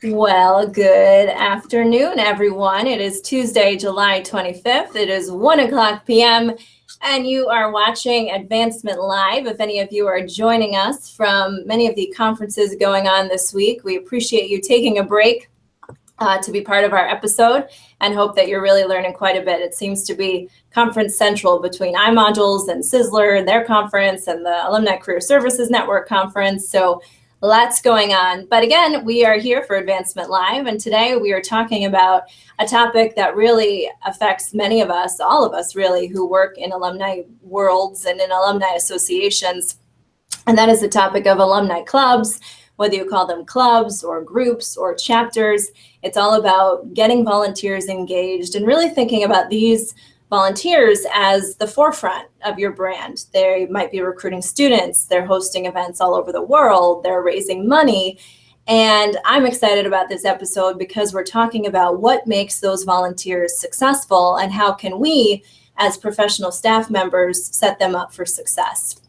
Well, good afternoon, everyone. It is Tuesday, July 25th. It is 1:00 p.m. and you are watching Advancement Live. If any of you are joining us from many of the conferences going on this week, we appreciate you taking a break to be part of our episode and hope that you're really learning quite a bit. It seems to be conference central between iModules and Sizzler and their conference and the Alumni Career Services Network conference. So lots going on. But again, we are here for Advancement Live, and today we are talking about a topic that really affects many of us, all of us really, who work in alumni worlds and in alumni associations, and that is the topic of alumni clubs. Whether you call them clubs or groups or chapters, it's all about getting volunteers engaged and really thinking about these volunteers as the forefront of your brand. They might be recruiting students, they're hosting events all over the world, they're raising money. And I'm excited about this episode because we're talking about what makes those volunteers successful and how can we, as professional staff members, set them up for success.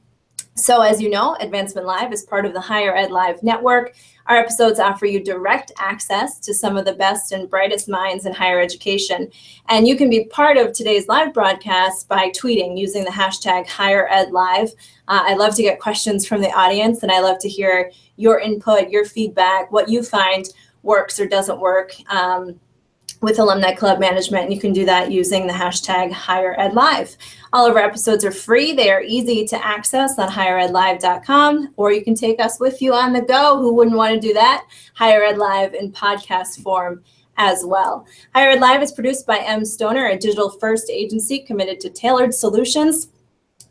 So as you know, Advancement Live is part of the Higher Ed Live network. Our episodes offer you direct access to some of the best and brightest minds in higher education. And you can be part of today's live broadcast by tweeting using the hashtag HigherEdLive. I love to get questions from the audience, and I love to hear your input, your feedback, what you find works or doesn't work with Alumni Club Management. And you can do that using the hashtag HigherEdLive. All of our episodes are free. They are easy to access on higheredlive.com, or you can take us with you on the go. Who wouldn't want to do that? Higher Ed Live in podcast form as well. Higher Ed Live is produced by M. Stoner, a digital-first agency committed to tailored solutions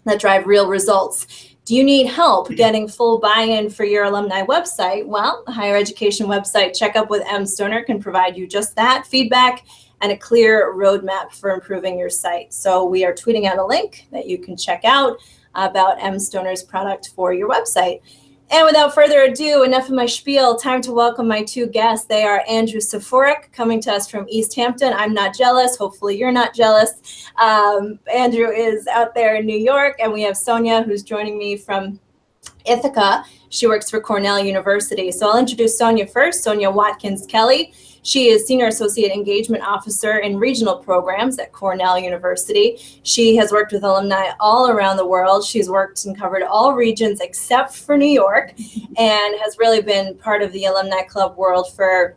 that drive real results. Do you need help getting full buy-in for your alumni website? Well, the higher education website Checkup with M. Stoner can provide you just that, feedback and a clear roadmap for improving your site. So we are tweeting out a link that you can check out about M. Stoner's product for your website. And without further ado, enough of my spiel, time to welcome my two guests. They are Andrew Cafourek, coming to us from East Hampton. I'm not jealous. Hopefully you're not jealous. Andrew is out there in New York, and we have Sonja, who's joining me from Ithaca. She works for Cornell University. So I'll introduce Sonja first, Sonja Watkins Kelly. She is Senior Associate Engagement Officer in Regional Programs at Cornell University. She has worked with alumni all around the world. She's worked and covered all regions except for New York, and has really been part of the Alumni Club world for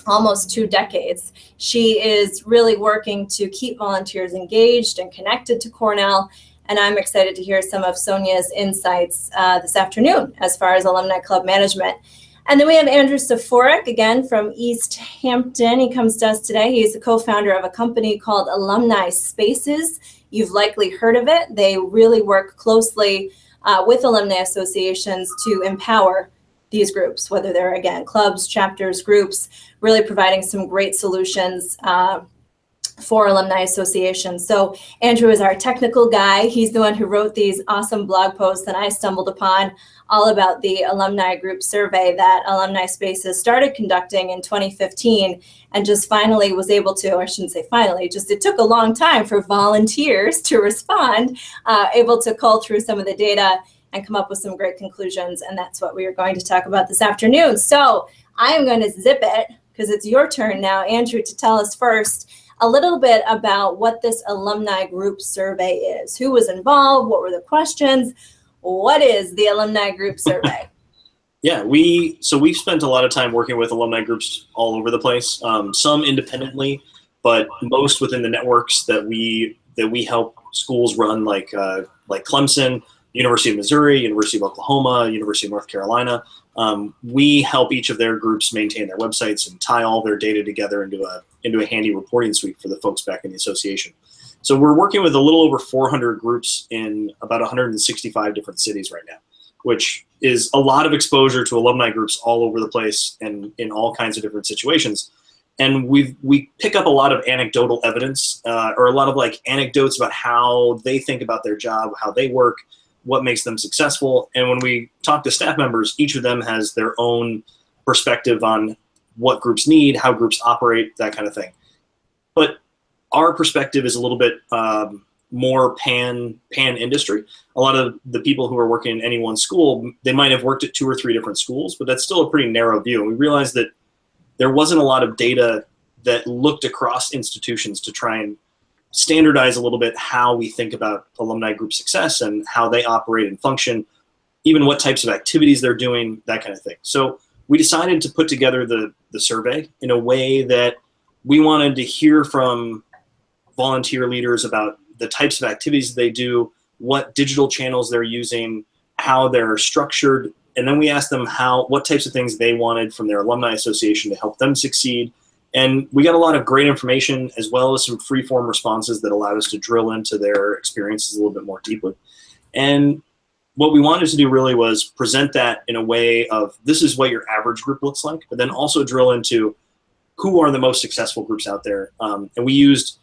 almost 2 decades. She is really working to keep volunteers engaged and connected to Cornell, and I'm excited to hear some of Sonja's insights this afternoon as far as Alumni Club management. And then we have Andrew Cafourek, again from East Hampton. He comes to us today. He's the co-founder of a company called AlumniSpace. You've likely heard of it. They really work closely with alumni associations to empower these groups, whether they're, again, clubs, chapters, groups, really providing some great solutions for alumni associations. So Andrew is our technical guy. He's the one who wrote these awesome blog posts that I stumbled upon all about the Alumni Group Survey that AlumniSpace started conducting in 2015 and just finally was able to, or I shouldn't say finally, just it took a long time for volunteers to respond, able to cull through some of the data and come up with some great conclusions. And that's what we are going to talk about this afternoon. So I am going to zip it because it's your turn now, Andrew, to tell us first a little bit about what this Alumni Group Survey is. Who was involved? What were the questions? What is the Alumni Group Survey? Yeah, we've spent a lot of time working with alumni groups all over the place, some independently, but most within the networks that we help schools run, like Clemson, University of Missouri, University of Oklahoma, University of North Carolina. We help each of their groups maintain their websites and tie all their data together into a handy reporting suite for the folks back in the association. So we're working with a little over 400 groups in about 165 different cities right now, which is a lot of exposure to alumni groups all over the place and in all kinds of different situations. And we pick up a lot of anecdotal evidence or a lot of anecdotes about how they think about their job, how they work, what makes them successful. And when we talk to staff members, each of them has their own perspective on what groups need, how groups operate, that kind of thing. But our perspective is a little bit more pan industry. A lot of the people who are working in any one school, they might have worked at 2 or 3 different schools, but that's still a pretty narrow view. And we realized that there wasn't a lot of data that looked across institutions to try and standardize a little bit how we think about alumni group success and how they operate and function, even what types of activities they're doing, that kind of thing. So we decided to put together the survey in a way that we wanted to hear from volunteer leaders about the types of activities they do, what digital channels they're using, how they're structured, and then we asked them what types of things they wanted from their alumni association to help them succeed. And we got a lot of great information as well as some free-form responses that allowed us to drill into their experiences a little bit more deeply. And what we wanted to do really was present that in a way of this is what your average group looks like, but then also drill into who are the most successful groups out there. And we used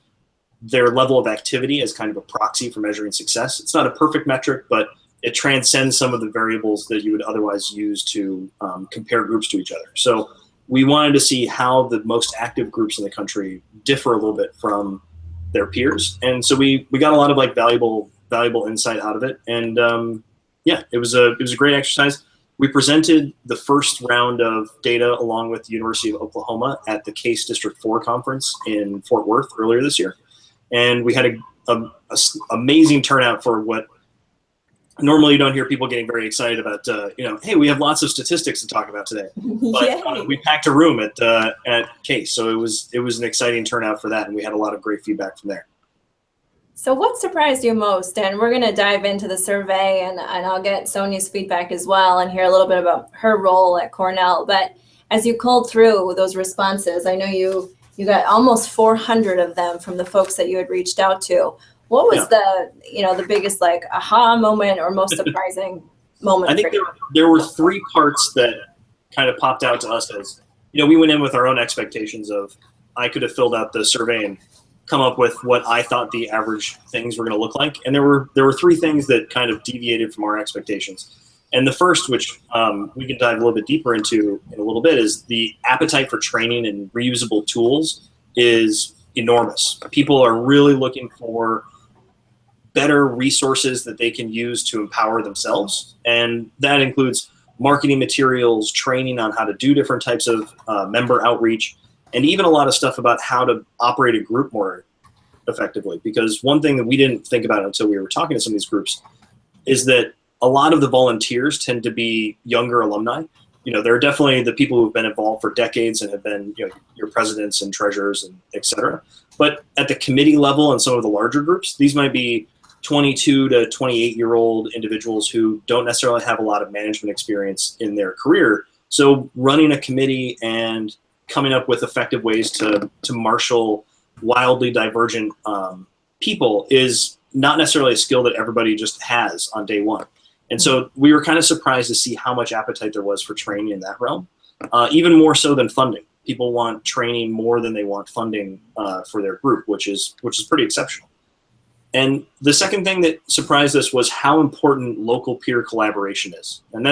their level of activity as kind of a proxy for measuring success. It's not a perfect metric, but it transcends some of the variables that you would otherwise use to compare groups to each other. So we wanted to see how the most active groups in the country differ a little bit from their peers. And so we got a lot of like valuable insight out of it. And yeah, it was a great exercise. We presented the first round of data along with the University of Oklahoma at the CASE District 4 conference in Fort Worth earlier this year. And we had a amazing turnout for what normally you don't hear people getting very excited about, hey, we have lots of statistics to talk about today. But we packed a room at CASE, so it was an exciting turnout for that, and we had a lot of great feedback from there. So what surprised you most? And we're going to dive into the survey, and I'll get Sonja's feedback as well and hear a little bit about her role at Cornell. But as you culled through those responses, I know you got almost 400 of them from the folks that you had reached out to. What was the biggest like aha moment or most surprising moment? I think there were 3 parts that kind of popped out to us as, we went in with our own expectations of I could have filled out the survey and come up with what I thought the average things were going to look like. And there were 3 things that kind of deviated from our expectations. And the first, which we can dive a little bit deeper into in a little bit, is the appetite for training and reusable tools is enormous. People are really looking for better resources that they can use to empower themselves. And that includes marketing materials, training on how to do different types of member outreach, and even a lot of stuff about how to operate a group more effectively. Because one thing that we didn't think about until we were talking to some of these groups is that a lot of the volunteers tend to be younger alumni. There are definitely the people who've been involved for decades and have been, your presidents and treasurers and et cetera. But at the committee level and some of the larger groups, these might be 22 to 28-year-old individuals who don't necessarily have a lot of management experience in their career. So running a committee and coming up with effective ways to marshal wildly divergent people is not necessarily a skill that everybody just has on day one. And so we were kind of surprised to see how much appetite there was for training in that realm, even more so than funding. People want training more than they want funding for their group, which is pretty exceptional. And the second thing that surprised us was how important local peer collaboration is. And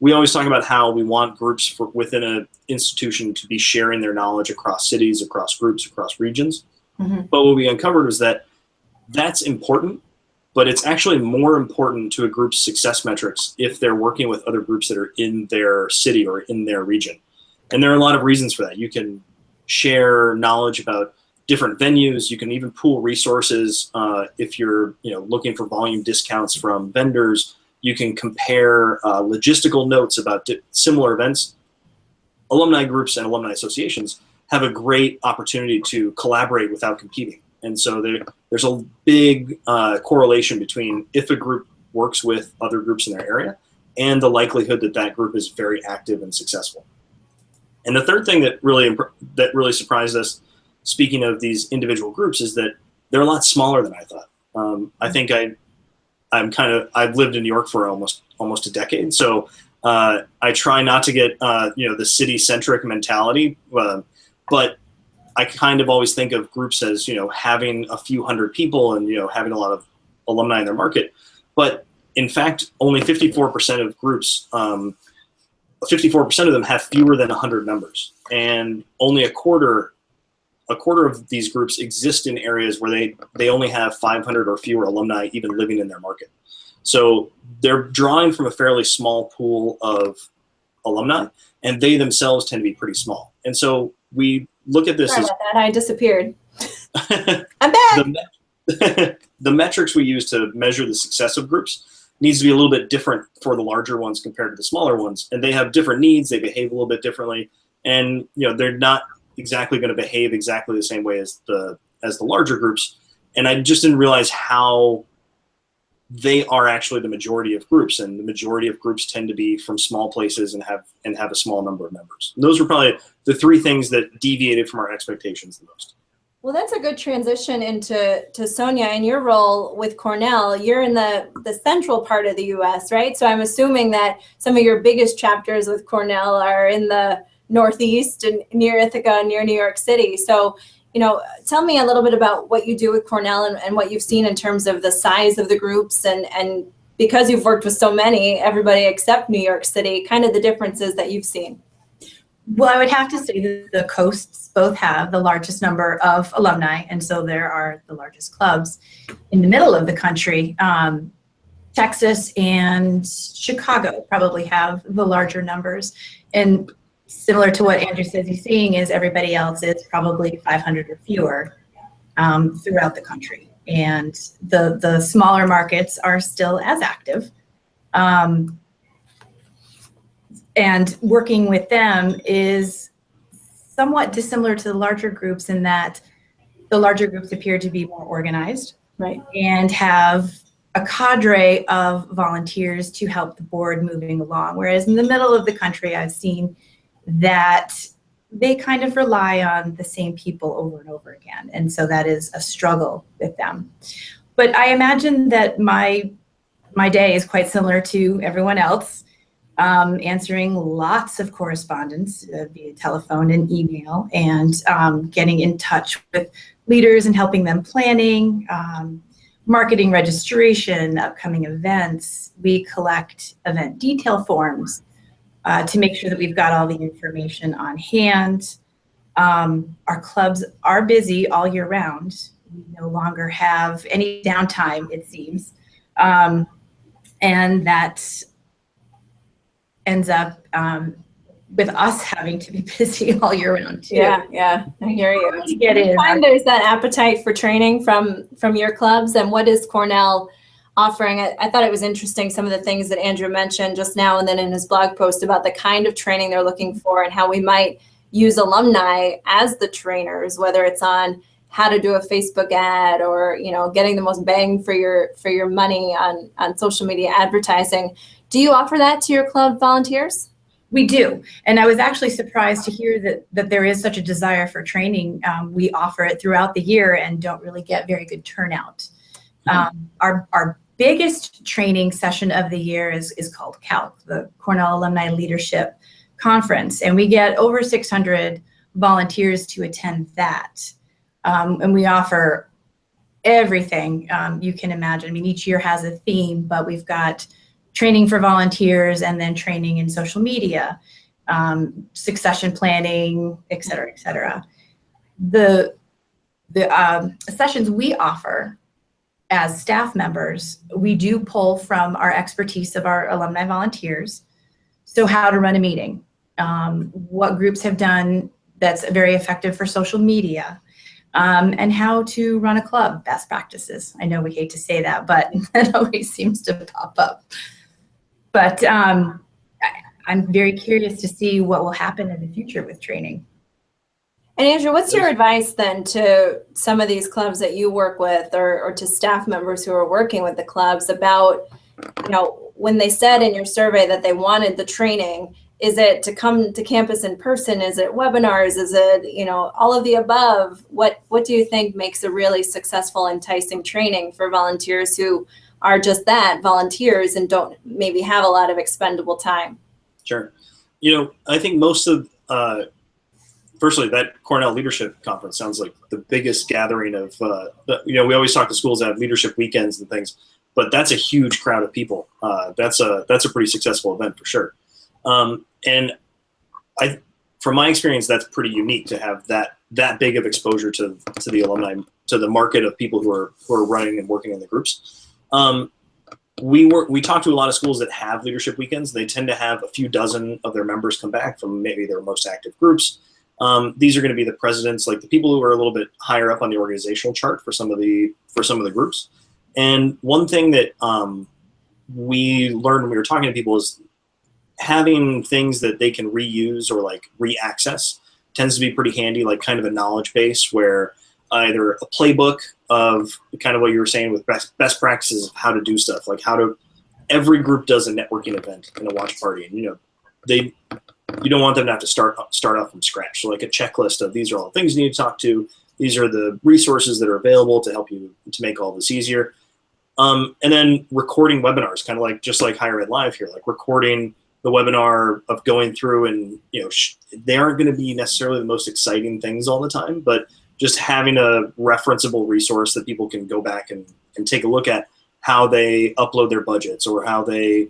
we always talk about how we want groups within an institution to be sharing their knowledge across cities, across groups, across regions. Mm-hmm. But what we uncovered was that that's important, but it's actually more important to a group's success metrics if they're working with other groups that are in their city or in their region. And there are a lot of reasons for that. You can share knowledge about different venues. You can even pool resources if you're looking for volume discounts from vendors. You can compare logistical notes about similar events. Alumni groups and alumni associations have a great opportunity to collaborate without competing. And so there's a big correlation between if a group works with other groups in their area and the likelihood that that group is very active and successful. And the third thing that really surprised us, speaking of these individual groups, is that they're a lot smaller than I thought. I think I've lived in New York for almost a decade, so I try not to get the city-centric mentality, but I kind of always think of groups as having a few hundred people and having a lot of alumni in their market. But in fact, only 54% of groups, 54% of them have fewer than 100 members, and only a quarter a quarter of these groups exist in areas where they only have 500 or fewer alumni even living in their market. So they're drawing from a fairly small pool of alumni, and they themselves tend to be pretty small. And so we look at this Sorry as about that. I disappeared. I'm back. the metrics we use to measure the success of groups needs to be a little bit different for the larger ones compared to the smaller ones. And they have different needs. They behave a little bit differently. And they're not exactly going to behave exactly the same way as the larger groups. And I just didn't realize how they are actually the majority of groups, and the majority of groups tend to be from small places and have a small number of members. And those were probably the three things that deviated from our expectations the most. Well, that's a good transition into Sonja. In your role with Cornell, you're in the central part of the U.S., right? So I'm assuming that some of your biggest chapters with Cornell are in the Northeast and near Ithaca, near New York City. So, tell me a little bit about what you do with Cornell and what you've seen in terms of the size of the groups, and because you've worked with so many, everybody except New York City, kind of the differences that you've seen. Well, I would have to say that the coasts both have the largest number of alumni, and so there are the largest clubs. In the middle of the country, Texas and Chicago probably have the larger numbers. And similar to what Andrew says he's seeing is everybody else is probably 500 or fewer throughout the country. And the smaller markets are still as active. And working with them is somewhat dissimilar to the larger groups in that the larger groups appear to be more organized, right, and have a cadre of volunteers to help the board moving along. Whereas in the middle of the country, I've seen that they kind of rely on the same people over and over again. And so that is a struggle with them. But I imagine that my day is quite similar to everyone else. Answering lots of correspondence via telephone and email, and getting in touch with leaders and helping them planning, marketing registration, upcoming events. We collect event detail forms to make sure that we've got all the information on hand. Our clubs are busy all year round. We no longer have any downtime, it seems. And that ends up with us having to be busy all year round too. Yeah, I hear you. To get in. I find there's that appetite for training from your clubs, and what is Cornell offering? I thought it was interesting, some of the things that Andrew mentioned just now and then in his blog post about the kind of training they're looking for and how we might use alumni as the trainers, whether it's on how to do a Facebook ad or getting the most bang for your money on social media advertising. Do you offer that to your club volunteers? We do. And I was actually surprised to hear that there is such a desire for training. We offer it throughout the year and don't really get very good turnout. Our biggest training session of the year is called CALC, the Cornell Alumni Leadership Conference. And we get over 600 volunteers to attend that. And we offer everything you can imagine. I mean, each year has a theme, but we've got training for volunteers and then training in social media, succession planning, et cetera, et cetera. The sessions we offer as staff members, we do pull from our expertise of our alumni volunteers. So how to run a meeting, what groups have done that's very effective for social media, and how to run a club, best practices. I know we hate to say that, but that always seems to pop up. But I'm very curious to see what will happen in the future with training. And Andrew, what's your advice then to some of these clubs that you work with, or to staff members who are working with the clubs about, when they said in your survey that they wanted the training, is it to come to campus in person? Is it webinars? Is it, all of the above? What do you think makes a really successful, enticing training for volunteers who are just that, volunteers, and don't maybe have a lot of expendable time? Sure. I think most of, firstly, that Cornell Leadership Conference sounds like the biggest gathering of, we always talk to schools that have leadership weekends and things, but that's a huge crowd of people. That's a pretty successful event for sure. And from my experience, that's pretty unique to have that big of exposure to the alumni, to the market of people who are running and working in the groups. We talk to a lot of schools that have leadership weekends. They tend to have a few dozen of their members come back from maybe their most active groups. These are going to be the presidents, like the people who are a little bit higher up on the organizational chart for some of the groups. And one thing that we learned when we were talking to people is having things that they can reuse or like re-access tends to be pretty handy, like kind of a knowledge base where either a playbook of kind of what you were saying with best practices of how to do stuff, like every group does a networking event and a watch party, and you don't want them to have to start off from scratch. So like a checklist of these are all the things you need to talk to. These are the resources that are available to help you to make all this easier. And then recording webinars, kind of like just like Higher Ed Live here, like recording the webinar of going through and, they aren't going to be necessarily the most exciting things all the time, but just having a referenceable resource that people can go back and take a look at how they upload their budgets or how they,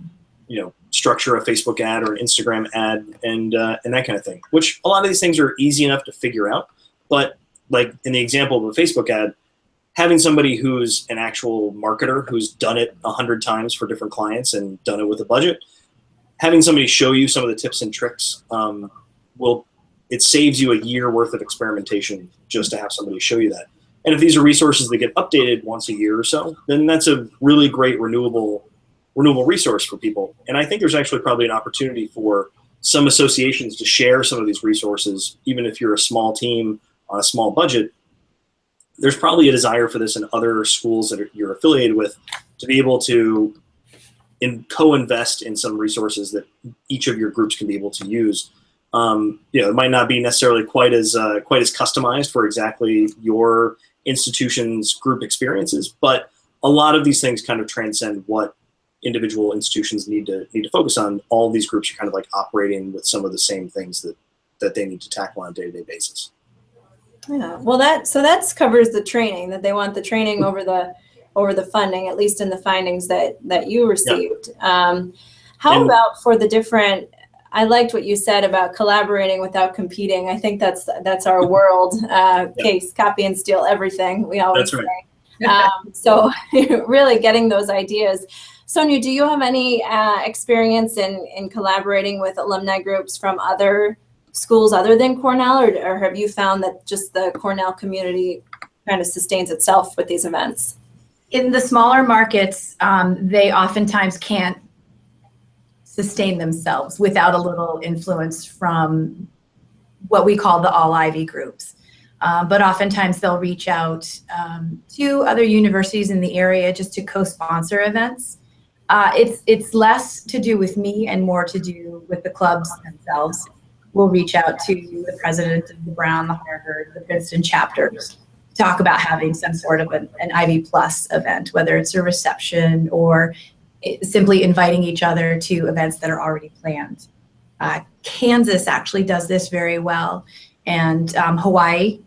structure a Facebook ad or an Instagram ad and that kind of thing, which a lot of these things are easy enough to figure out. But like in the example of a Facebook ad, having somebody who's an actual marketer who's done it 100 times for different clients and done it with a budget, having somebody show you some of the tips and tricks it saves you a year worth of experimentation just to have somebody show you that. And if these are resources that get updated once a year or so, then that's a really great renewable resource for people. And I think there's actually probably an opportunity for some associations to share some of these resources, even if you're a small team on a small budget. There's probably a desire for this in other schools that you're affiliated with to be able to co-invest in some resources that each of your groups can be able to use. It might not be necessarily quite as customized for exactly your institution's group experiences, but a lot of these things kind of transcend what individual institutions need to focus on. All of these groups are kind of like operating with some of the same things that they need to tackle on a day-to-day basis. Yeah, well, that covers the training, that they want the training over the funding, at least in the findings that you received. Yeah. How about for the different? I liked what you said about collaborating without competing. I think that's our world case, copy and steal everything. We always say. So really getting those ideas. Sonja, do you have any experience in collaborating with alumni groups from other schools other than Cornell, or have you found that just the Cornell community kind of sustains itself with these events? In the smaller markets, they oftentimes can't sustain themselves without a little influence from what we call the all Ivy groups. But oftentimes they'll reach out to other universities in the area just to co-sponsor events. It's less to do with me and more to do with the clubs themselves. We'll reach out to the president of the Brown, the Harvard, the Princeton chapters, talk about having some sort of an Ivy Plus event, whether it's a reception or simply inviting each other to events that are already planned. Kansas actually does this very well, and Hawaii,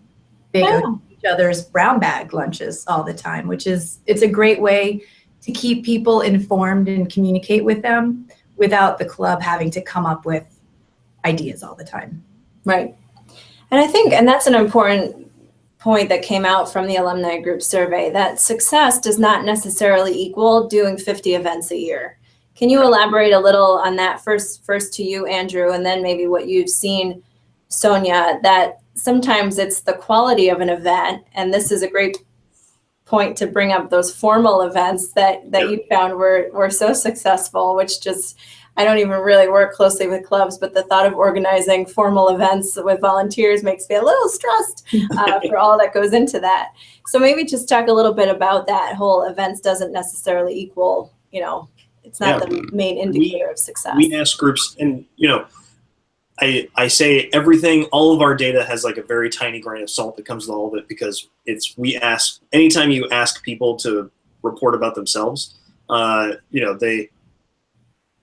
they go to each other's brown bag lunches all the time, it's a great way to keep people informed and communicate with them without the club having to come up with ideas all the time. Right. And I think, and that's an important point that came out from the Alumni Group Survey, that success does not necessarily equal doing 50 events a year. Can you elaborate a little on that first to you, Andrew, and then maybe what you've seen, Sonja, that sometimes it's the quality of an event, and this is a great point to bring up those formal events that you found were so successful, which just, I don't even really work closely with clubs, but the thought of organizing formal events with volunteers makes me a little stressed for all that goes into that. So maybe just talk a little bit about that whole events doesn't necessarily equal, it's not the main indicator of success. We ask groups, and I say everything, all of our data has like a very tiny grain of salt that comes with all of it, because anytime you ask people to report about themselves,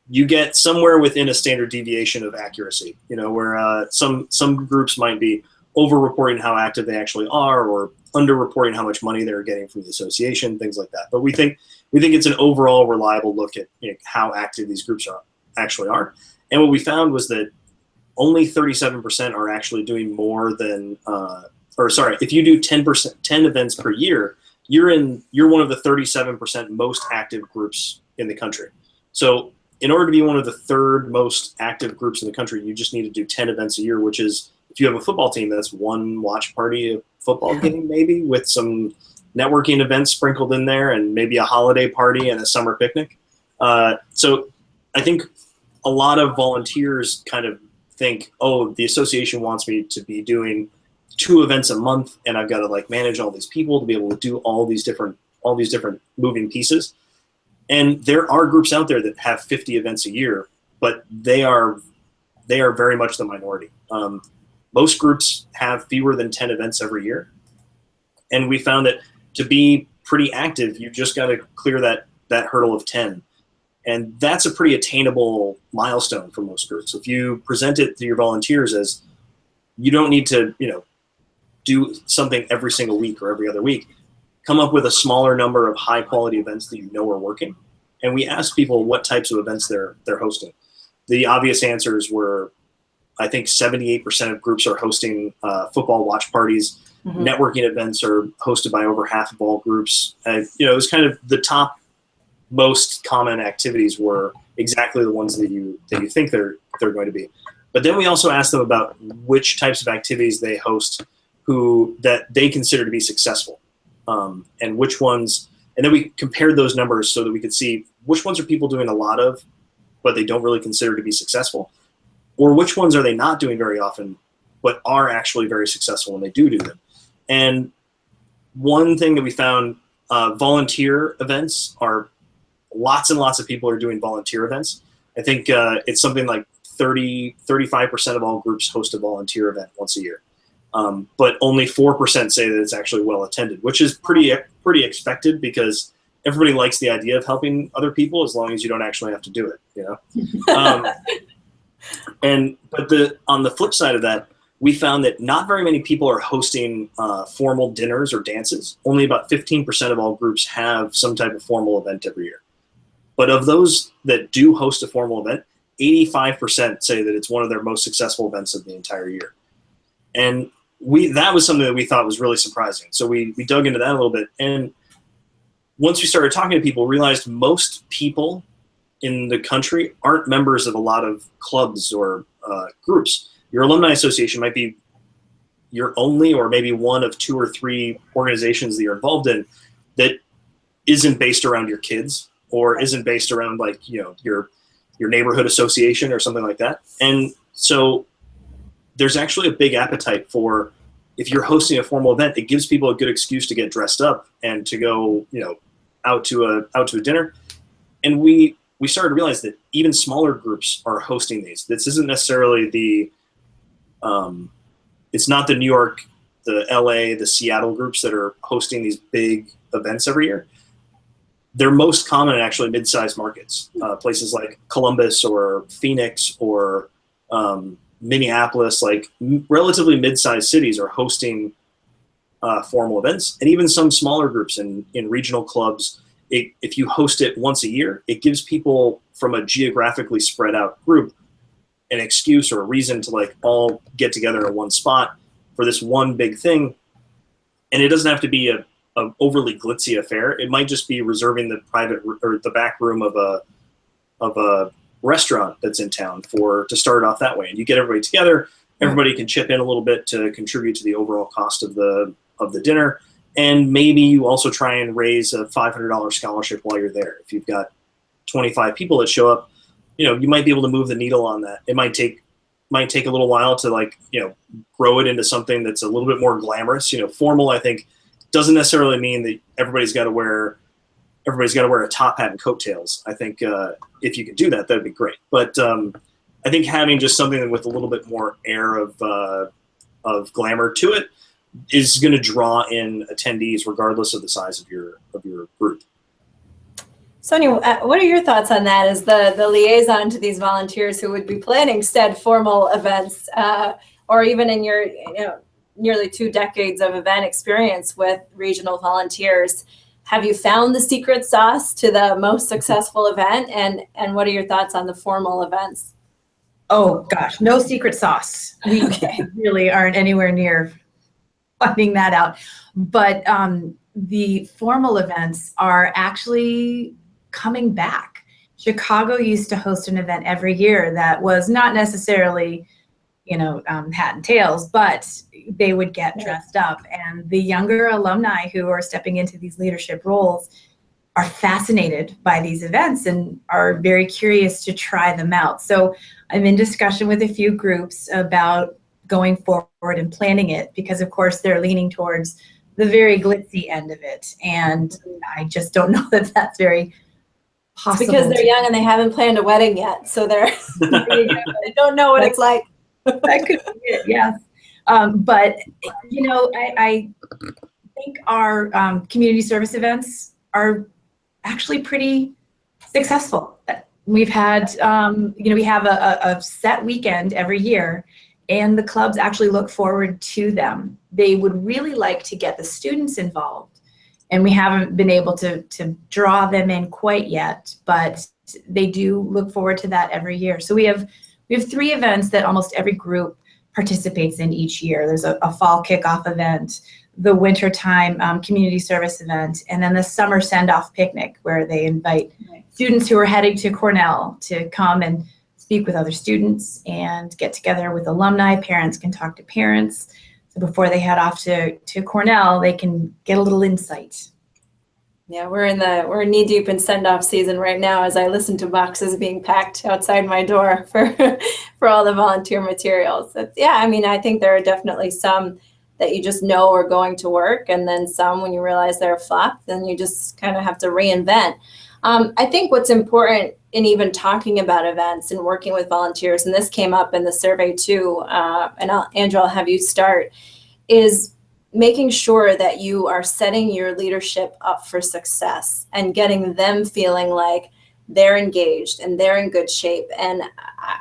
you get somewhere within a standard deviation of accuracy, where some groups might be over-reporting how active they actually are, or under-reporting how much money they're getting from the association, things like that. But we think it's an overall reliable look at how active these groups actually are. And what we found was that only 37% are actually doing more than if you do 10 events per year, you're one of the 37% most active groups in the country. So in order to be one of the third most active groups in the country, you just need to do 10 events a year, which is, if you have a football team, that's one watch party, a football game maybe, with some networking events sprinkled in there, and maybe a holiday party and a summer picnic. So I think a lot of volunteers kind of think, oh, the association wants me to be doing 2 events a month, and I've got to like manage all these people to be able to do all these different moving pieces. And there are groups out there that have 50 events a year, but they are very much the minority. Most groups have fewer than 10 events every year. And we found that to be pretty active, you just got to clear that hurdle of 10. And that's a pretty attainable milestone for most groups. If you present it to your volunteers as, you don't need to, do something every single week or every other week, come up with a smaller number of high quality events that you know are working. And we asked people what types of events they're hosting. The obvious answers were, I think 78% of groups are hosting football watch parties. Mm-hmm. Networking events are hosted by over half of all groups. And, it was kind of the top most common activities were exactly the ones that you think they're going to be. But then we also asked them about which types of activities they host that they consider to be successful, and which ones, and then we compared those numbers so that we could see which ones are people doing a lot of, but they don't really consider to be successful, or which ones are they not doing very often, but are actually very successful when they do them. And one thing that we found, volunteer events are, lots and lots of people are doing volunteer events. I think it's something like 35% of all groups host a volunteer event once a year. But only 4% say that it's actually well attended, which is pretty expected, because everybody likes the idea of helping other people as long as you don't actually have to do it, But on the flip side of that, we found that not very many people are hosting formal dinners or dances. Only about 15% of all groups have some type of formal event every year. But of those that do host a formal event, 85% say that it's one of their most successful events of the entire year. And that was something that we thought was really surprising. So we dug into that a little bit. And once we started talking to people, realized most people in the country aren't members of a lot of clubs or groups. Your alumni association might be your only, or maybe one of 2 or 3 organizations that you're involved in that isn't based around your kids, or isn't based around your neighborhood association or something like that. And so there's actually a big appetite for, if you're hosting a formal event, it gives people a good excuse to get dressed up and to go, out to a dinner. And we started to realize that even smaller groups are hosting these. This isn't necessarily it's not the New York, the LA, the Seattle groups that are hosting these big events every year. They're most common in actually mid-sized markets, places like Columbus or Phoenix or Minneapolis, like relatively mid-sized cities are hosting formal events. And even some smaller groups in regional clubs, if you host it once a year, it gives people from a geographically spread out group an excuse or a reason to all get together in one spot for this one big thing. And it doesn't have to be a overly glitzy affair. It might just be reserving the private or the back room of a restaurant that's in town to start off that way. And you get everybody together, everybody can chip in a little bit to contribute to the overall cost of the dinner. And maybe you also try and raise a $500 scholarship while you're there. If you've got 25 people that show up, you might be able to move the needle on that. It might take a little while to grow it into something that's a little bit more glamorous. Formal, I think, doesn't necessarily mean that everybody's got to wear a top hat and coattails. I think if you could do that, that'd be great. But I think having just something with a little bit more air of glamour to it is going to draw in attendees regardless of the size of your group. Sonja, what are your thoughts on that as the liaison to these volunteers who would be planning said formal events, or even in your nearly 2 decades of event experience with regional volunteers? Have you found the secret sauce to the most successful event? And what are your thoughts on the formal events? Oh gosh, no secret sauce. We really aren't anywhere near finding that out. But the formal events are actually coming back. Chicago used to host an event every year that was not necessarily, hat and tails, but they would get dressed up. And the younger alumni who are stepping into these leadership roles are fascinated by these events and are very curious to try them out. So I'm in discussion with a few groups about going forward and planning it, because of course they're leaning towards the very glitzy end of it. And I just don't know that that's very possible. It's because they're young and they haven't planned a wedding yet. So they don't know what it's like. That could be it, yes. But, I think our community service events are actually pretty successful. We've had, we have a set weekend every year, and the clubs actually look forward to them. They would really like to get the students involved, and we haven't been able to draw them in quite yet, but they do look forward to that every year. So we have 3 events that almost every group participates in each year. There's a fall kickoff event, the wintertime community service event, and then the summer send-off picnic, where they invite students who are heading to Cornell to come and speak with other students and get together with alumni. Parents can talk to parents. So before they head off to Cornell, they can get a little insight. Yeah, we're knee deep in send-off season right now as I listen to boxes being packed outside my door for all the volunteer materials. I think there are definitely some that you just know are going to work, and then some when you realize they're a flop, then you just kind of have to reinvent. I think what's important in even talking about events and working with volunteers, and this came up in the survey too, and Andrew, I'll have you start, is making sure that you are setting your leadership up for success and getting them feeling like they're engaged and they're in good shape. And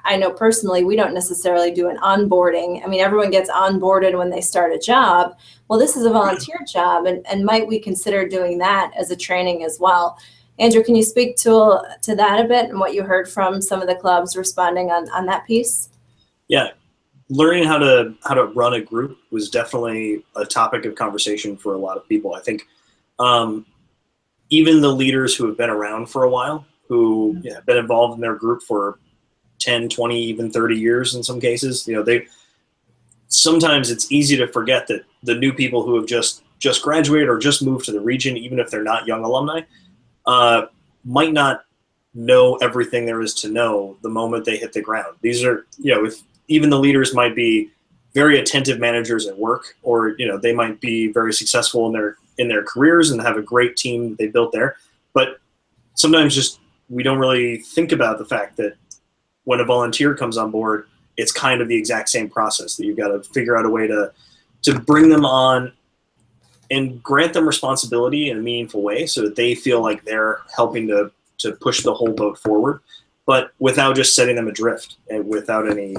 I know personally, we don't necessarily do an onboarding. I mean, everyone gets onboarded when they start a job. Well, this is a volunteer job, and might we consider doing that as a training as well? Andrew, can you speak to that a bit and what you heard from some of the clubs responding on that piece? Yeah. Learning how to run a group was definitely a topic of conversation for a lot of people. I think even the leaders who have been around for a while, who have been involved in their group for 10, 20, even 30 years in some cases, sometimes it's easy to forget that the new people who have just graduated or just moved to the region, even if they're not young alumni, might not know everything there is to know the moment they hit the ground. These are, if even the leaders might be very attentive managers at work, or they might be very successful in their careers and have a great team that they built there. But sometimes just we don't really think about the fact that when a volunteer comes on board, it's kind of the exact same process, that you've got to figure out a way to bring them on and grant them responsibility in a meaningful way so that they feel like they're helping to push the whole boat forward, but without just setting them adrift and without any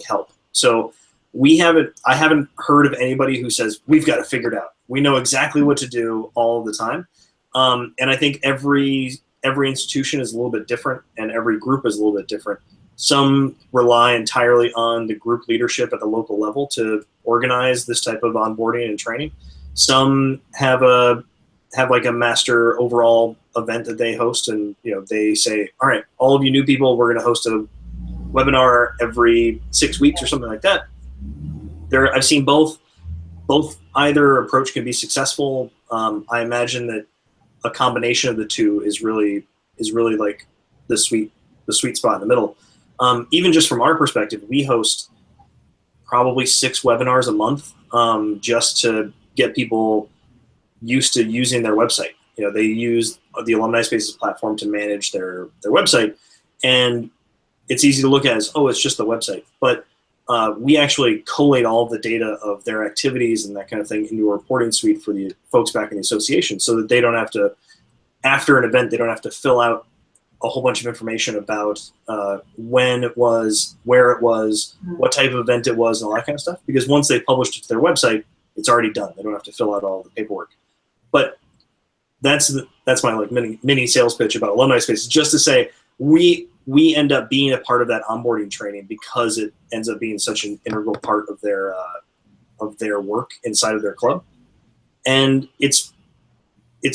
help. So I haven't heard of anybody who says, we've got it figured out. We know exactly what to do all the time. And I think every institution is a little bit different, and every group is a little bit different. Some rely entirely on the group leadership at the local level to organize this type of onboarding and training. Some have like a master overall event that they host, and they say, all right, all of you new people, we're going to host a webinar every 6 weeks or something like that. I've seen both either approach can be successful. I imagine that a combination of the two is really like the sweet spot in the middle. Even just from our perspective, we host probably 6 webinars a month, just to get people used to using their website. They use the AlumniSpace platform to manage their website, and it's easy to look at as, oh, it's just the website. But we actually collate all of the data of their activities and that kind of thing into a reporting suite for the folks back in the association, so that they don't have to, after an event, they don't have to fill out a whole bunch of information about when it was, where it was, what type of event it was, and all that kind of stuff. Because once they published it to their website, it's already done. They don't have to fill out all the paperwork. But that's my like mini sales pitch about AlumniSpace, just to say we end up being a part of that onboarding training because it ends up being such an integral part of their of their work inside of their club. And it's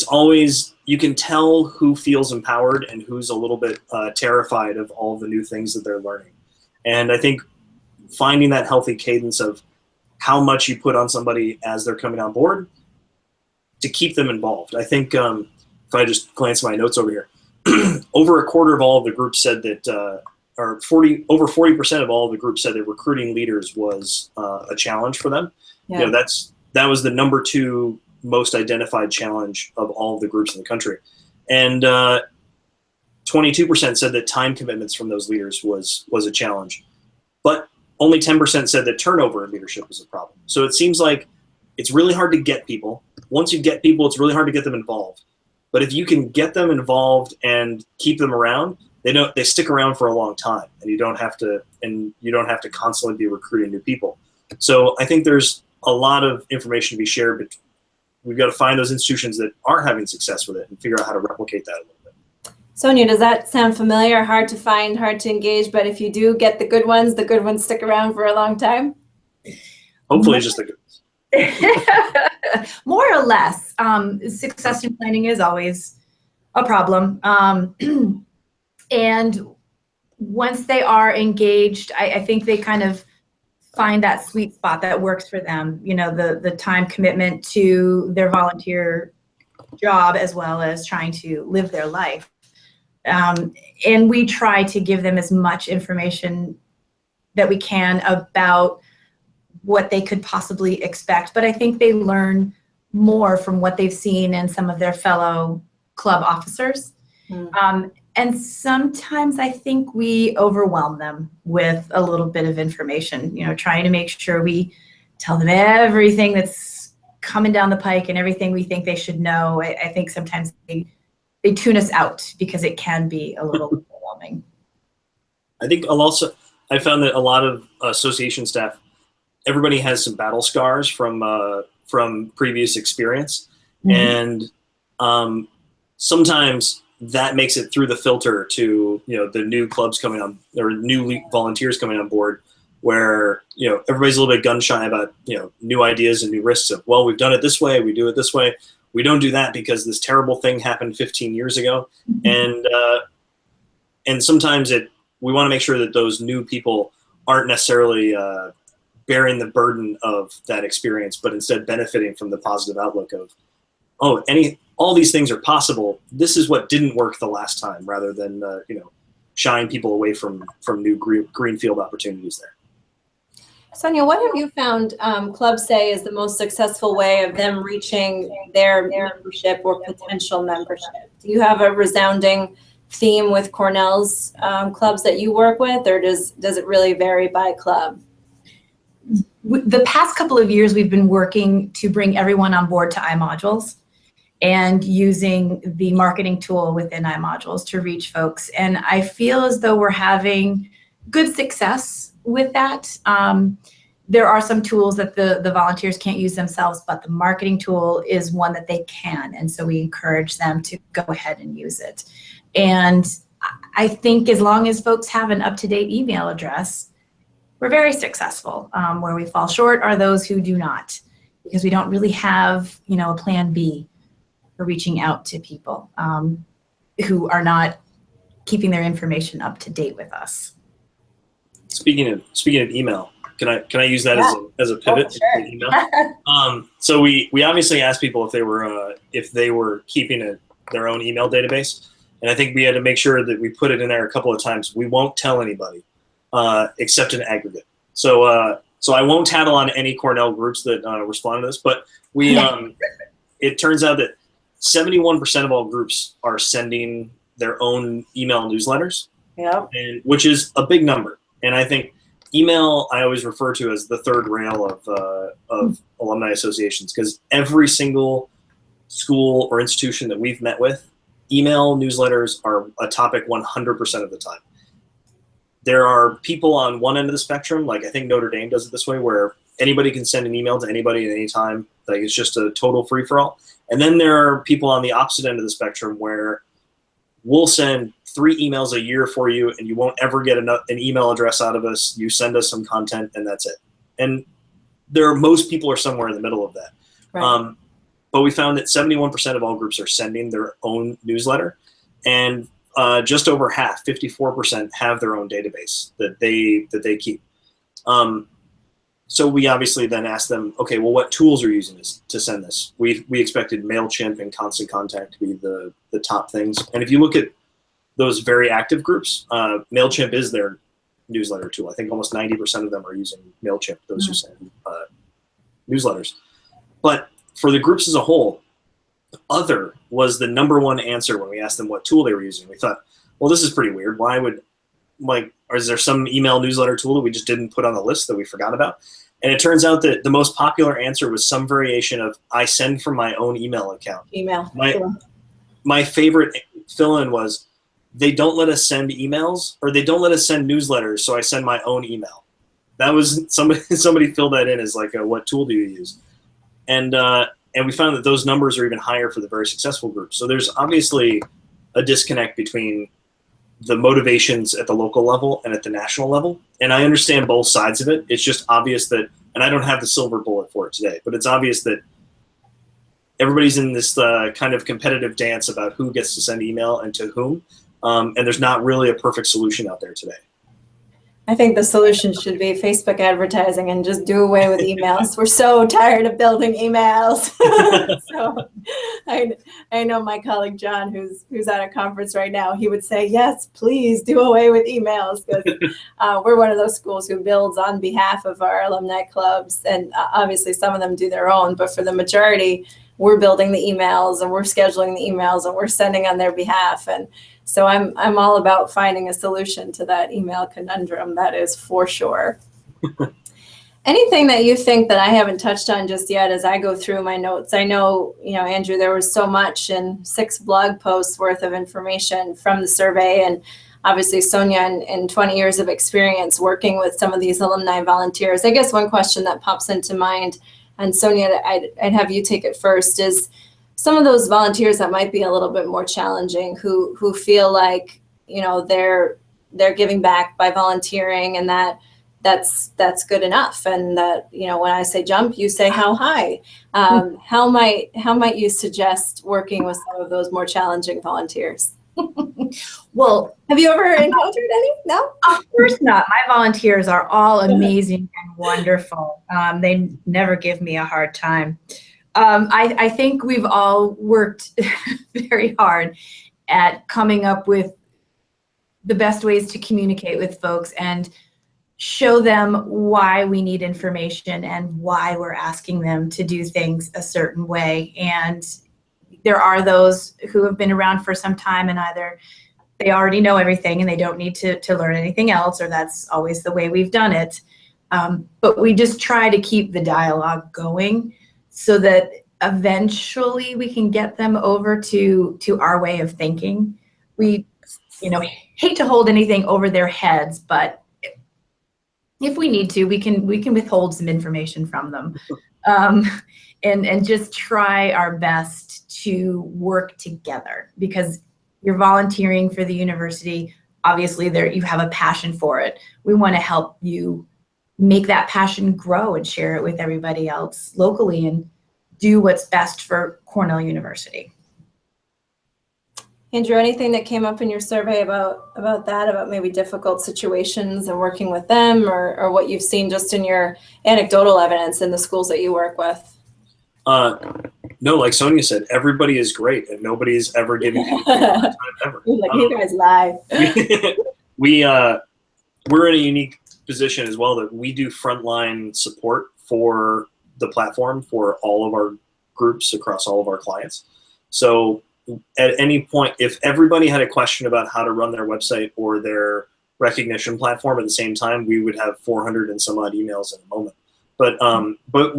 always, you can tell who feels empowered and who's a little bit terrified of all the new things that they're learning. And I think finding that healthy cadence of how much you put on somebody as they're coming on board to keep them involved. I think if I just glance at my notes over here, over a quarter of all of the groups said that, over 40% of all of the groups said that recruiting leaders was a challenge for them. Yeah. You know, that was the number 2 most identified challenge of all of the groups in the country. And 22% said that time commitments from those leaders was a challenge. But only 10% said that turnover in leadership was a problem. So it seems like it's really hard to get people. Once you get people, it's really hard to get them involved. But if you can get them involved and keep them around, they stick around for a long time, and you don't have to constantly be recruiting new people. So I think there's a lot of information to be shared, but we've got to find those institutions that are having success with it and figure out how to replicate that a little bit. Sonja, does that sound familiar? Hard to find, hard to engage, but if you do get the good ones stick around for a long time? Hopefully just the good ones. More or less. Succession planning is always a problem. And once they are engaged, I think they kind of find that sweet spot that works for them. You know, the time commitment to their volunteer job as well as trying to live their life. And we try to give them as much information that we can about what they could possibly expect. But I think they learn more from what they've seen in some of their fellow club officers. And sometimes I think we overwhelm them with a little bit of information, you know, trying to make sure we tell them everything that's coming down the pike and everything we think they should know. I think sometimes they tune us out because it can be a little overwhelming. I think I found that a lot of association staff, everybody has some battle scars from previous experience. And sometimes that makes it through the filter to, you know, the new clubs coming on, or new volunteers coming on board, where, you know, everybody's a little bit gun shy about, you know, new ideas and new risks of, well, we've done it this way, we do it this way. We don't do that because this terrible thing happened 15 years ago. And sometimes we want to make sure that those new people aren't necessarily bearing the burden of that experience, but instead benefiting from the positive outlook of, all these things are possible. This is what didn't work the last time, rather than you know, shying people away from new greenfield opportunities there. Sonja, what have you found clubs say is the most successful way of them reaching their membership or potential membership? Do you have a resounding theme with Cornell's clubs that you work with, or does it really vary by club? The past couple of years, we've been working to bring everyone on board to iModules and using the marketing tool within iModules to reach folks. And I feel as though we're having good success with that. There are some tools that the volunteers can't use themselves, but the marketing tool is one that they can. And so we encourage them to go ahead and use it. And I think as long as folks have an up-to-date email address, we're very successful. Where we fall short are those who do not, because we don't really have, you know, a plan B for reaching out to people who are not keeping their information up to date with us. Speaking of email, can I use that as a pivot? Oh, sure. Email? So we obviously asked people if they were keeping their own email database, and I think we had to make sure that we put it in there a couple of times. We won't tell anybody except in aggregate. So I won't tattle on any Cornell groups that respond to this, but it turns out that 71% of all groups are sending their own email newsletters, which is a big number. And I think email, I always refer to as the third rail of alumni associations, because every single school or institution that we've met with, email newsletters are a topic 100% of the time. There are people on one end of the spectrum, like I think Notre Dame does it this way, where anybody can send an email to anybody at any time. Like it's just a total free-for-all. And then there are people on the opposite end of the spectrum where we'll send 3 emails a year for you, and you won't ever get an email address out of us. You send us some content, and that's it. And most people are somewhere in the middle of that. Right. But we found that 71% of all groups are sending their own newsletter, and just over half, 54%, have their own database that they keep. So we obviously then asked them, okay, well, what tools are you using to send this? We expected MailChimp and Constant Contact to be the top things. And if you look at those very active groups, MailChimp is their newsletter tool. I think almost 90% of them are using MailChimp, those who send newsletters. But for the groups as a whole, other was the number one answer when we asked them what tool they were using. We thought, well, this is pretty weird. Why would, or is there some email newsletter tool that we just didn't put on the list that we forgot about? And it turns out that the most popular answer was some variation of, I send from my own email account. My favorite fill-in was, they don't let us send emails, or they don't let us send newsletters, so I send my own email. That was somebody filled that in as like, what tool do you use? And we found that those numbers are even higher for the very successful groups. So there's obviously a disconnect between the motivations at the local level and at the national level. And I understand both sides of it. It's just obvious that, and I don't have the silver bullet for it today, but it's obvious that everybody's in this kind of competitive dance about who gets to send email and to whom. And there's not really a perfect solution out there today. I think the solution should be Facebook advertising and just do away with emails. We're so tired of building emails. So I know my colleague John, who's at a conference right now, he would say, yes, please do away with emails, because we're one of those schools who builds on behalf of our alumni clubs. And obviously some of them do their own, but for the majority, we're building the emails and we're scheduling the emails and we're sending on their behalf. And so I'm all about finding a solution to that email conundrum, that is for sure. Anything that you think that I haven't touched on just yet as I go through my notes? I know, Andrew, there was so much in 6 blog posts worth of information from the survey, and obviously Sonja in 20 years of experience working with some of these alumni volunteers. I guess one question that pops into mind, and Sonja, I'd have you take it first, is some of those volunteers that might be a little bit more challenging, who feel like, they're giving back by volunteering, and that's good enough. And that, when I say jump, you say how high. How might you suggest working with some of those more challenging volunteers? Well, have you ever encountered any? No? Of course not. My volunteers are all amazing and wonderful. They never give me a hard time. I think we've all worked very hard at coming up with the best ways to communicate with folks and show them why we need information and why we're asking them to do things a certain way. And there are those who have been around for some time, and either they already know everything and they don't need to learn anything else, or that's always the way we've done it. But we just try to keep the dialogue going so that eventually we can get them over to our way of thinking. We, hate to hold anything over their heads, but if we need to, we can withhold some information from them, and just try our best to work together, because you're volunteering for the university. Obviously, you have a passion for it. We want to help you make that passion grow and share it with everybody else locally and do what's best for Cornell University. Andrew, anything that came up in your survey about that, about maybe difficult situations and working with them, or what you've seen just in your anecdotal evidence in the schools that you work with? No, like Sonja said, everybody is great and nobody's ever given me a hard time ever. Like, you guys lie. We're in a unique position as well that we do frontline support for the platform for all of our groups across all of our clients. So at any point, if everybody had a question about how to run their website or their recognition platform at the same time, we would have 400 and some odd emails in a moment. But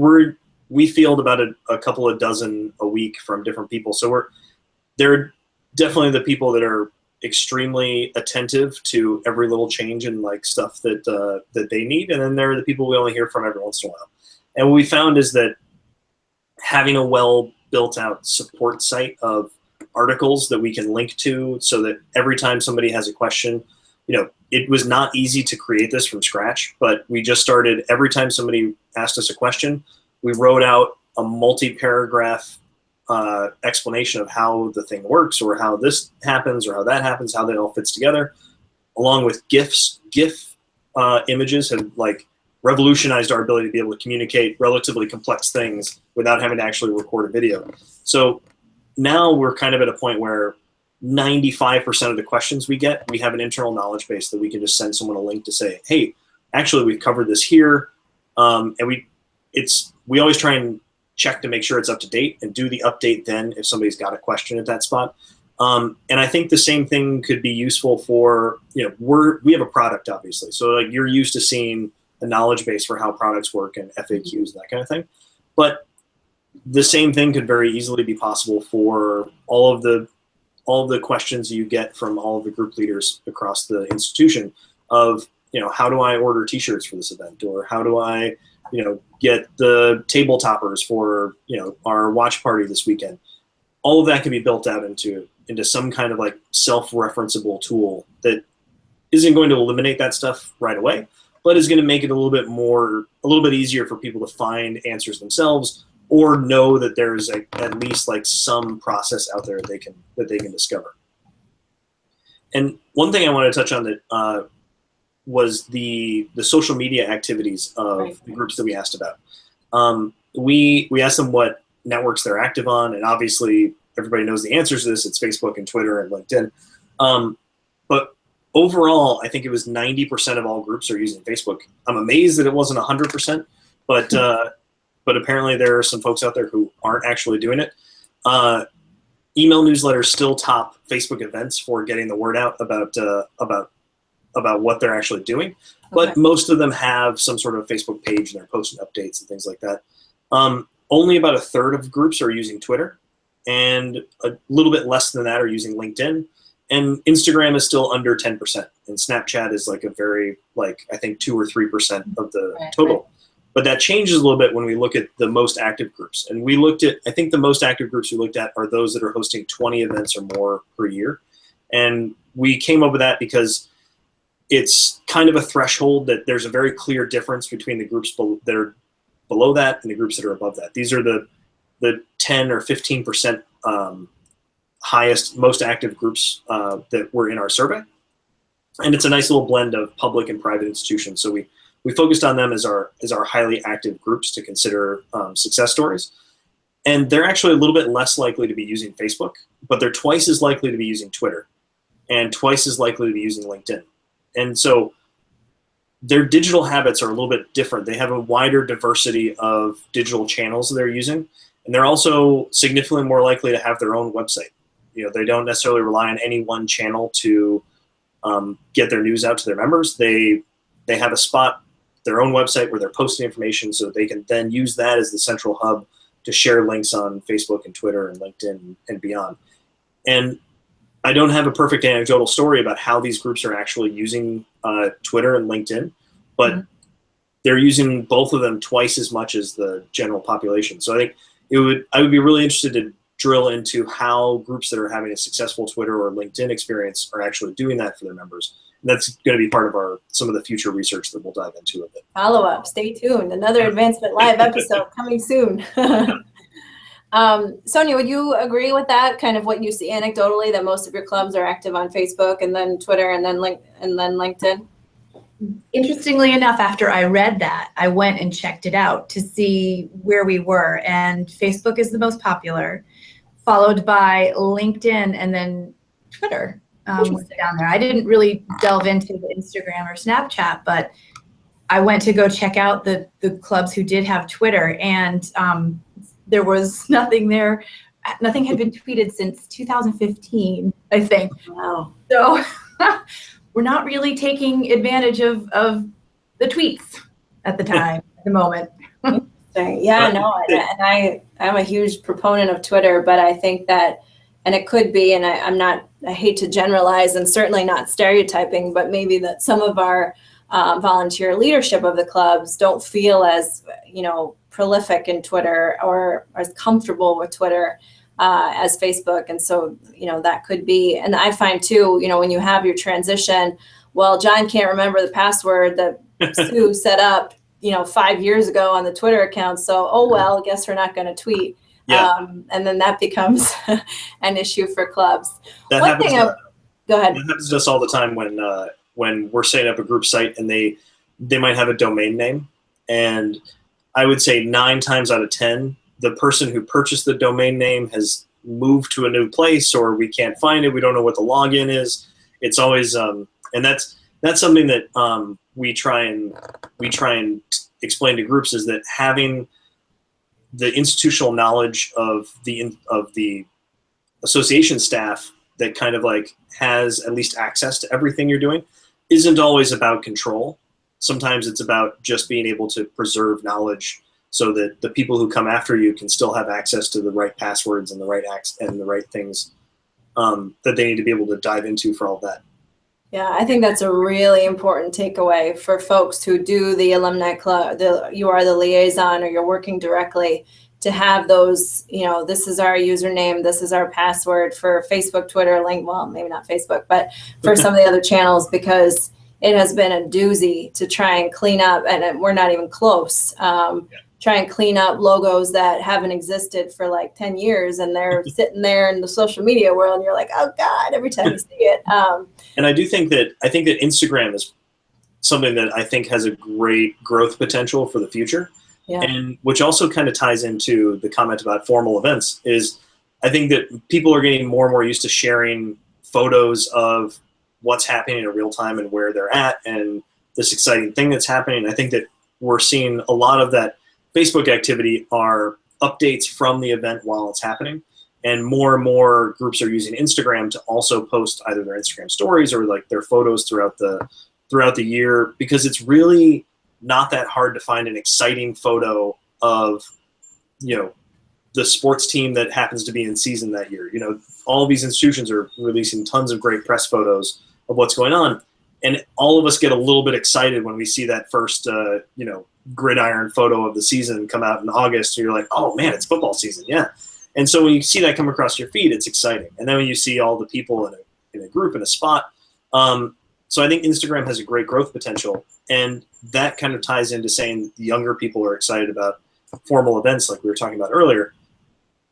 we field about a couple of dozen a week from different people. So they're definitely the people that are extremely attentive to every little change and like stuff that they need. And then there are the people we only hear from every once in a while. And what we found is that having a well built out support site of articles that we can link to, so that every time somebody has a question, it was not easy to create this from scratch, but we just started, every time somebody asked us a question, we wrote out a multi-paragraph explanation of how the thing works, or how this happens, or how that happens, how that all fits together, along with GIFs. GIF images have like revolutionized our ability to be able to communicate relatively complex things without having to actually record a video. So now we're kind of at a point where 95% of the questions we get, we have an internal knowledge base that we can just send someone a link to say, hey, actually we've covered this here. And we always try and check to make sure it's up to date and do the update then if somebody's got a question at that spot. And I think the same thing could be useful for, we have a product, obviously. So like you're used to seeing a knowledge base for how products work and FAQs and that kind of thing. But the same thing could very easily be possible for all of the questions you get from all of the group leaders across the institution of, how do I order t-shirts for this event? Or how do I, get the table toppers for, our watch party this weekend? All of that can be built out into some kind of like self-referenceable tool that isn't going to eliminate that stuff right away, but is going to make it a little bit easier for people to find answers themselves, or know that there's at least like some process out there that they can discover. And one thing I want to touch on that was the social media activities of the groups that we asked about. We asked them what networks they're active on, and obviously everybody knows the answers to this. It's Facebook and Twitter and LinkedIn. But overall, I think it was 90% of all groups are using Facebook. I'm amazed that it wasn't 100%, but apparently there are some folks out there who aren't actually doing it. Email newsletters still top Facebook events for getting the word out about what they're actually doing. But most of them have some sort of Facebook page and they're posting updates and things like that. Only about a third of groups are using Twitter, and a little bit less than that are using LinkedIn. And Instagram is still under 10%. And Snapchat is like a very, I think 2 or 3% of the total. Right. But that changes a little bit when we look at the most active groups. And we looked at, I think the most active groups we looked at are those that are hosting 20 events or more per year. And we came up with that because it's kind of a threshold that there's a very clear difference between the groups that are below that and the groups that are above that. These are the 10 or 15% highest, most active groups that were in our survey. And it's a nice little blend of public and private institutions. So we focused on them as our highly active groups to consider success stories. And they're actually a little bit less likely to be using Facebook, but they're twice as likely to be using Twitter and twice as likely to be using LinkedIn. And so their digital habits are a little bit different. They have a wider diversity of digital channels they're using. And they're also significantly more likely to have their own website. They don't necessarily rely on any one channel to get their news out to their members. They have a spot, their own website, where they're posting information, so they can then use that as the central hub to share links on Facebook and Twitter and LinkedIn and beyond. And I don't have a perfect anecdotal story about how these groups are actually using Twitter and LinkedIn, but they're using both of them twice as much as the general population. So I think I would be really interested to drill into how groups that are having a successful Twitter or LinkedIn experience are actually doing that for their members. And that's going to be part of some of the future research that we'll dive into a bit. Follow up, stay tuned. Another Advancement Live episode coming soon. Sonja, would you agree with that? Kind of what you see anecdotally, that most of your clubs are active on Facebook and then Twitter and then LinkedIn? Interestingly enough, after I read that, I went and checked it out to see where we were. And Facebook is the most popular, followed by LinkedIn, and then Twitter was down there. I didn't really delve into the Instagram or Snapchat, but I went to go check out the clubs who did have Twitter, and there was nothing there. Nothing had been tweeted since 2015, I think. Wow. So we're not really taking advantage of the tweets at the moment. Yeah, no, and I'm a huge proponent of Twitter, but I think that, and it could be, and I hate to generalize and certainly not stereotyping, but maybe that some of our volunteer leadership of the clubs don't feel as, prolific in Twitter or as comfortable with Twitter as Facebook. And so, that could be, and I find too, when you have your transition, well, John can't remember the password that Sue set up, 5 years ago on the Twitter account. So, oh, well, I guess we're not going to tweet. Yeah. And then that becomes an issue for clubs. That One happens. thing go ahead. That happens to us all the time when we're setting up a group site and they might have a domain name, and I would say 9 times out of 10, the person who purchased the domain name has moved to a new place, or we can't find it. We don't know what the login is. It's always and that's something that we try and explain to groups, is that having the institutional knowledge of the association staff that kind of like has at least access to everything you're doing isn't always about control. Sometimes it's about just being able to preserve knowledge so that the people who come after you can still have access to the right passwords and the right things that they need to be able to dive into for all that. Yeah, I think that's a really important takeaway for folks who do the alumni club. You are the liaison, or you're working directly, to have those, this is our username, this is our password for Facebook, Twitter, well, maybe not Facebook, but for some of the other channels, because it has been a doozy to try and clean up, and we're not even close. Try and clean up logos that haven't existed for like 10 years, and they're sitting there in the social media world, and you're like, oh God, every time you see it. And I think that Instagram is something that I think has a great growth potential for the future. Yeah. And which also kind of ties into the comment about formal events, is I think that people are getting more and more used to sharing photos of what's happening in real time and where they're at and this exciting thing that's happening. I think that we're seeing a lot of that Facebook activity are updates from the event while it's happening. And more groups are using Instagram to also post either their Instagram stories or like their photos throughout the year, because it's really not that hard to find an exciting photo of, the sports team that happens to be in season that year. All these institutions are releasing tons of great press photos of what's going on. And all of us get a little bit excited when we see that first, gridiron photo of the season come out in August. And you're like, oh man, it's football season. Yeah. And so when you see that come across your feed, it's exciting. And then when you see all the people in a group, in a spot. So I think Instagram has a great growth potential. And that kind of ties into saying the younger people are excited about formal events like we were talking about earlier.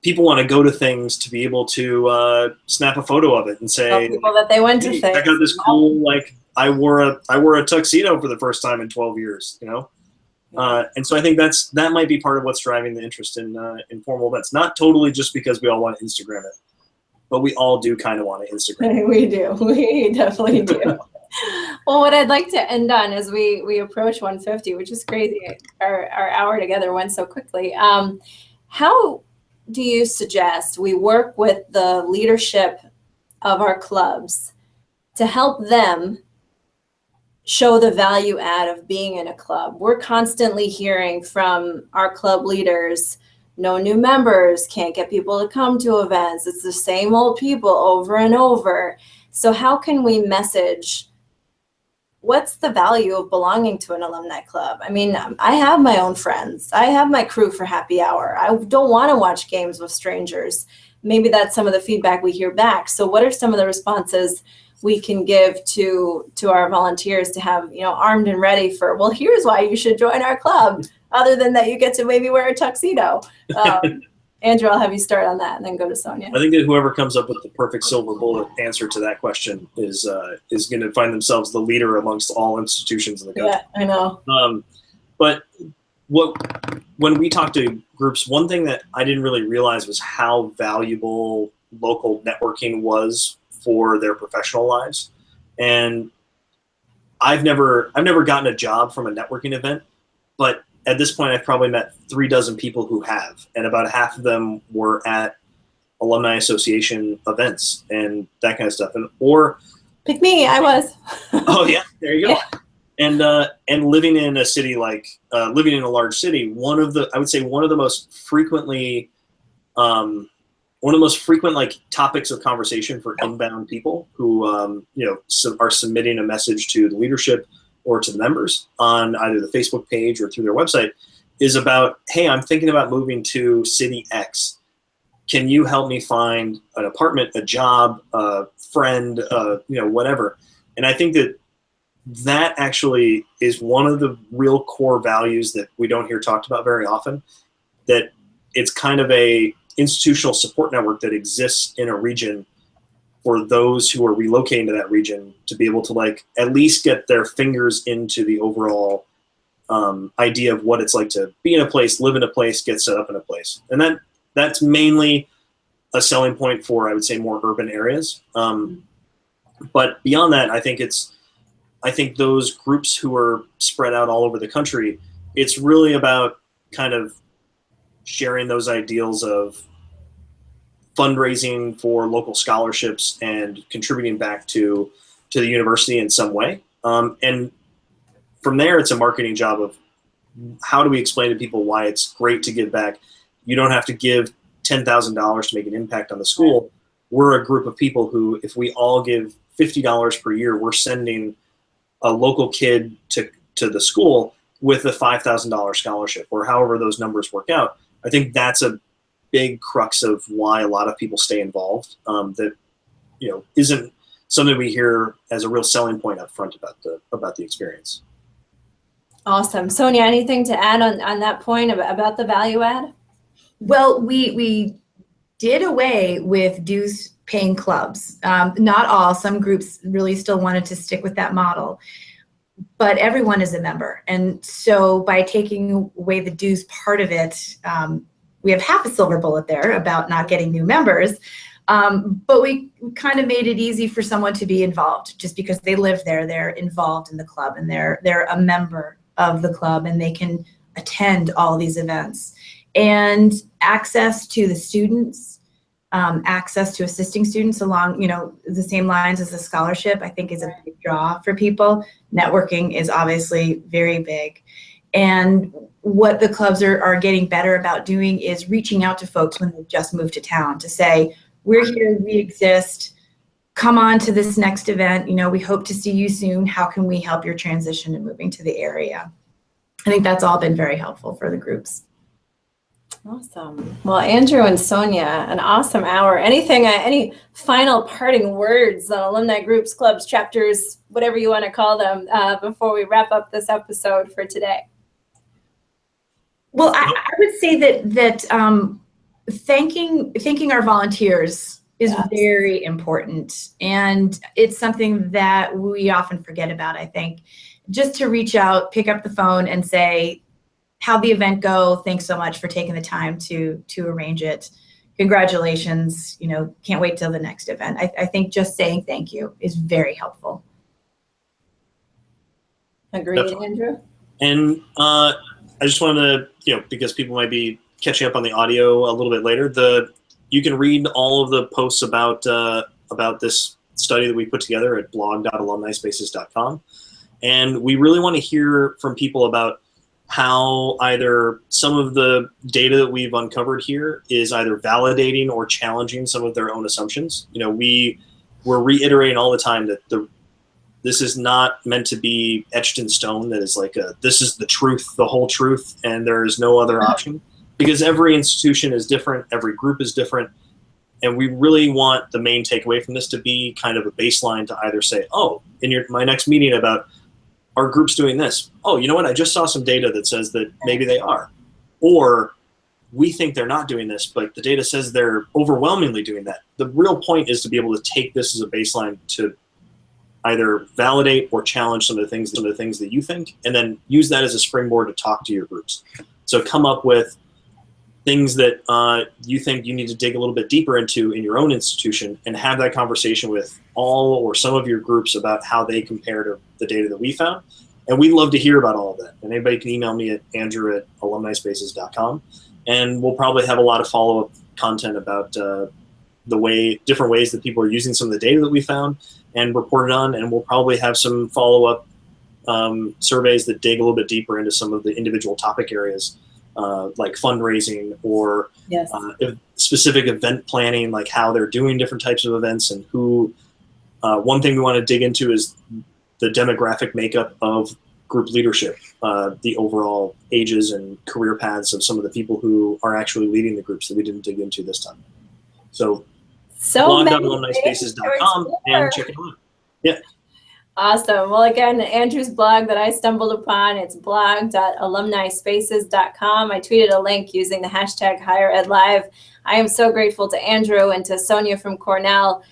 People want to go to things to be able to snap a photo of it and say, tell people that they went to things. I got this cool, like I wore a tuxedo for the first time in 12 years, And so I think that might be part of what's driving the interest in formal events. Not totally just because we all want to Instagram it, but we all do kind of want to Instagram it. We do. We definitely do. Well, what I'd like to end on as we approach 150, which is crazy. Our hour together went so quickly. How do you suggest we work with the leadership of our clubs to help them show the value add of being in a club? We're constantly hearing from our club leaders, no new members, can't get people to come to events. It's the same old people over and over. So how can we message what's the value of belonging to an alumni club? I mean, I have my own friends. I have my crew for happy hour. I don't want to watch games with strangers. Maybe that's some of the feedback we hear back. So what are some of the responses we can give to our volunteers to have, armed and ready for, well, here's why you should join our club, other than that you get to maybe wear a tuxedo. Andrew, I'll have you start on that and then go to Sonja. I think that whoever comes up with the perfect silver bullet answer to that question is going to find themselves the leader amongst all institutions in the country. Yeah, I know. But when we talk to groups, one thing that I didn't really realize was how valuable local networking was for their professional lives. And I've never gotten a job from a networking event, but at this point I've probably met 36 people who have, and about half of them were at Alumni Association events and that kind of stuff. Pick me, I was. Oh yeah, there you go. Yeah. And living in a city living in a large city, one of the most frequently like topics of conversation for inbound people who are submitting a message to the leadership or to the members on either the Facebook page or through their website is about, hey, I'm thinking about moving to city X. Can you help me find an apartment, a job, a friend, whatever? And I think that that actually is one of the real core values that we don't hear talked about very often, that it's kind of a institutional support network that exists in a region for those who are relocating to that region to be able to like at least get their fingers into the overall idea of what it's like to be in a place, live in a place, get set up in a place. And that's mainly a selling point for, I would say, more urban areas. But beyond that, I think those groups who are spread out all over the country, it's really about kind of sharing those ideals of fundraising for local scholarships and contributing back to the university in some way. And from there, it's a marketing job of how do we explain to people why it's great to give back. You don't have to give $10,000 to make an impact on the school. We're a group of people who, if we all give $50 per year, we're sending a local kid to the school with a $5,000 scholarship, or however those numbers work out. I think that's a big crux of why a lot of people stay involved. That isn't something we hear as a real selling point up front about the experience. Awesome. Sonja, anything to add on that point about the value add? Well, we did away with dues paying clubs. Not all, some groups really still wanted to stick with that model, but everyone is a member. And so by taking away the dues part of it, we have half a silver bullet there about not getting new members. But we kind of made it easy for someone to be involved just because they live there, they're involved in the club, and they're a member of the club, and they can attend all these events. And access to the students, access to assisting students along, the same lines as a scholarship, I think is a big draw for people. Networking is obviously very big. And what the clubs are getting better about doing is reaching out to folks when they've just moved to town to say, we're here, we exist, come on to this next event. We hope to see you soon. How can we help your transition and moving to the area? I think that's all been very helpful for the groups. Awesome. Well, Andrew and Sonja, an awesome hour. Any final parting words on alumni groups, clubs, chapters, whatever you want to call them, before we wrap up this episode for today? Well, I would say that thanking our volunteers is very important, and it's something that we often forget about. I think just to reach out, pick up the phone, and say, how'd the event go? Thanks so much for taking the time to arrange it. Congratulations. Can't wait till the next event. I think just saying thank you is very helpful. Agreed, Definitely. Andrew. And I just wanted to, because people might be catching up on the audio a little bit later, you can read all of the posts about this study that we put together at blog.alumnispaces.com. And we really want to hear from people about how either some of the data that we've uncovered here is either validating or challenging some of their own assumptions. We're reiterating all the time that this is not meant to be etched in stone, that is like this is the truth, the whole truth, and there is no other option. Because every institution is different, every group is different, and we really want the main takeaway from this to be kind of a baseline to either say, oh, in my next meeting about our group's doing this. Oh, you know what? I just saw some data that says that maybe they are. Or we think they're not doing this, but the data says they're overwhelmingly doing that. The real point is to be able to take this as a baseline to either validate or challenge some of the things that you think, and then use that as a springboard to talk to your groups. So come up with things that you think you need to dig a little bit deeper into in your own institution, and have that conversation with all or some of your groups about how they compare to the data that we found. And we'd love to hear about all of that. And anybody can email me at andrew@alumnispaces.com, and we'll probably have a lot of follow-up content about different ways that people are using some of the data that we found and reported on. And we'll probably have some follow-up surveys that dig a little bit deeper into some of the individual topic areas, like fundraising or specific event planning, like how they're doing different types of events, and who. One thing we want to dig into is the demographic makeup of group leadership, the overall ages and career paths of some of the people who are actually leading the groups that we didn't dig into this time. So blog.alumnispaces.com and check it out. Yeah. Awesome. Well, again, Andrew's blog that I stumbled upon, it's blog.alumnispaces.com. I tweeted a link using the hashtag HigherEdLive. I am so grateful to Andrew and to Sonja from Cornell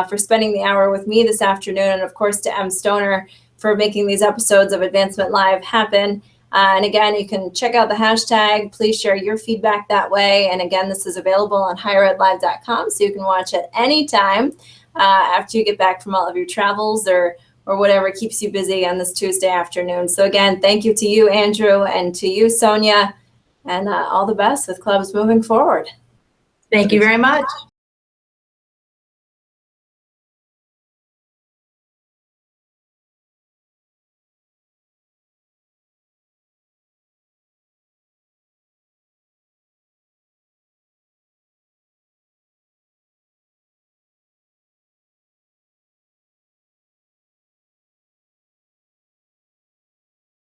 for spending the hour with me this afternoon, and of course to M. Stoner for making these episodes of Advancement Live happen. And again, you can check out the hashtag. Please share your feedback that way. And again, this is available on higheredlive.com, so you can watch it anytime after you get back from all of your travels or whatever keeps you busy on this Tuesday afternoon. So again, thank you to you, Andrew, and to you, Sonja, and all the best with clubs moving forward. Thank you very much.